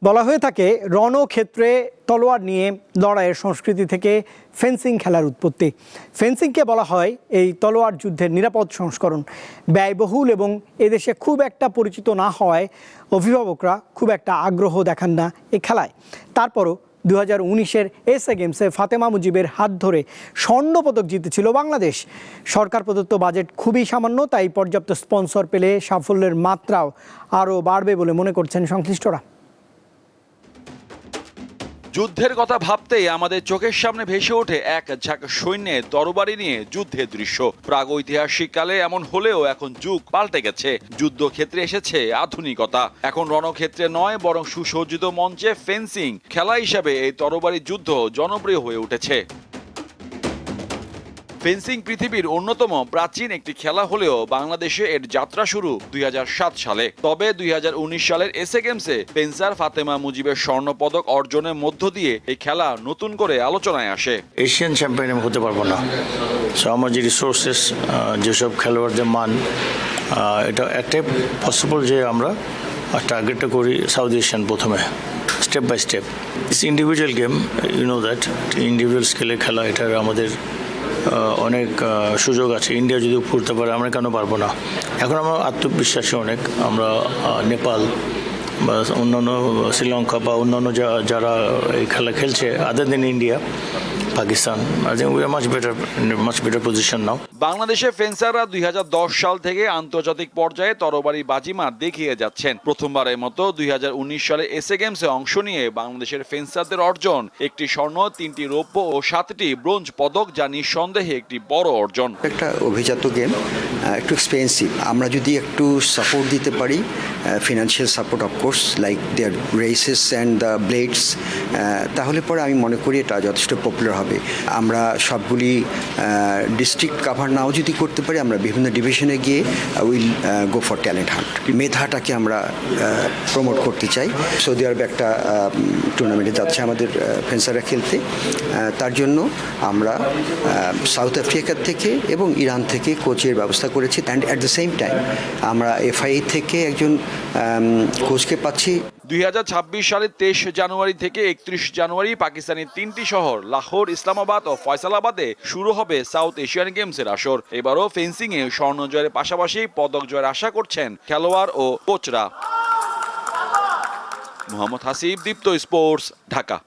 বলা হয়ে থাকে রণক্ষেত্রে তলোয়ার নিয়ে লড়াইয়ের সংস্কৃতি থেকে ফেন্সিং খেলার উৎপত্তি। ফেন্সিংকে বলা হয় এই তলোয়ার যুদ্ধের নিরাপদ সংস্করণ। ব্যয়বহুল এবং এদেশে খুব একটা পরিচিত না হওয়ায় অভিভাবকরা খুব একটা আগ্রহ দেখান না এই খেলায়। তারপরও 2019-এর এসএ গেমসে ফাতেমা মুজিবের হাত ধরে স্বর্ণপদক জিতেছিল বাংলাদেশ। সরকার প্রদত্ত বাজেট খুবই সামান্য, তাই পর্যাপ্ত স্পন্সর পেলে সাফল্যের মাত্রাও আরও বাড়বে বলে মনে করছেন সংশ্লিষ্টরা। যুদ্ধের কথা ভাবতেই আমাদের চোখের সামনে ভেসে ওঠে এক ঝাঁক সৈন্যের তরবারি নিয়ে যুদ্ধের দৃশ্য। প্রাগৈতিহাসিক কালে এমন হলেও এখন যুগ পাল্টে গেছে। যুদ্ধক্ষেত্রে এসেছে আধুনিকতা। এখন রণক্ষেত্রে নয়, বরং সুসজ্জিত মঞ্চে ফেন্সিং খেলা হিসাবে এই তরবারি যুদ্ধ জনপ্রিয় হয়ে উঠেছে। ফেন্সিং পৃথিবীর অন্যতম প্রাচীন একটি খেলা হলেও বাংলাদেশে এর যাত্রা শুরু 2007 সালে। তবে 2019 সালের এসএ গেমসে ফেন্সার ফাতেমা মুজিবের স্বর্ণপদক অর্জনের মধ্য দিয়ে এই খেলা নতুন করে আলোচনায় আসে। এশিয়ান চ্যাম্পিয়ন আমি হতে পারবো না। সো আমার যে রিসোর্সেস, যেসব খেলোয়াড়দের মান, এটা একটাই পসিবল যে আমরা টার্গেটটা করি সাউথ এশিয়ান প্রথমে, step by step. It's individual game, you know that. Individual স্কেলে খেলা, এটার আমাদের অনেক সুযোগ আছে। ইন্ডিয়া যদি ফুরতে পারে, আমরা কেন পারবো না? এখন আমার আত্মবিশ্বাসী অনেক। আমরা নেপাল বা অন্যান্য শ্রীলঙ্কা বা অন্যান্য যারা এই খেলা খেলছে, other than India, Pakistan, I think we are much better position now. বাংলাদেশের ফেন্সাররা 2010 সাল থেকে আন্তর্জাতিক পর্যায়ে তরবারি বাজিমাত দেখিয়ে যাচ্ছেন। প্রথমবারের মতো 2019 সালে এসএ গেমসে অংশ নিয়ে বাংলাদেশের ফেন্সারদের অর্জন একটি স্বর্ণ, 3টি রৌপ্য ও 7টি ব্রোঞ্জ পদক, যা নিঃসন্দেহে একটি বড় অর্জন। একটা অভিজাত গেম, একটু এক্সপেন্সিভ। আমরা যদি একটু সাপোর্ট দিতে পারি, financial support of course, like their races and the blades, তাহলে পরে আমি মনে করি এটা যথেষ্ট পপুলার হবে। আমরা সবগুলি ডিস্ট্রিক্ট কাভার নাও যদি করতে পারি, আমরা বিভিন্ন ডিভিশনে গিয়ে will go for talent hunt. মেধাটাকে আমরা প্রমোট করতে চাই। সৌদি আরবে একটা টুর্নামেন্টে যাচ্ছে আমাদের ফেন্সাররা খেলতে। তার জন্য আমরা সাউথ আফ্রিকা থেকে এবং ইরান থেকে কোচের ব্যবস্থা করেছি, and at the same time আমরা এফআই থেকে একজন কোচকে পাচ্ছি। 2026 সালের 23 জানুয়ারি থেকে 31 জানুয়ারি পাকিস্তানের 3টি শহর লাহোর, ইসলামাবাদ ও ফয়সালাবাদে শুরু হবে সাউথ এশিয়ান গেমসের আসর। এবারও ফেন্সিংয়ে স্বর্ণ জয়ের পাশাপাশি পদক জয়ের আশা করছেন খেলোয়াড় ও কোচরা। মোহাম্মদ হাসিব, দীপ্ত স্পোর্টস, ঢাকা।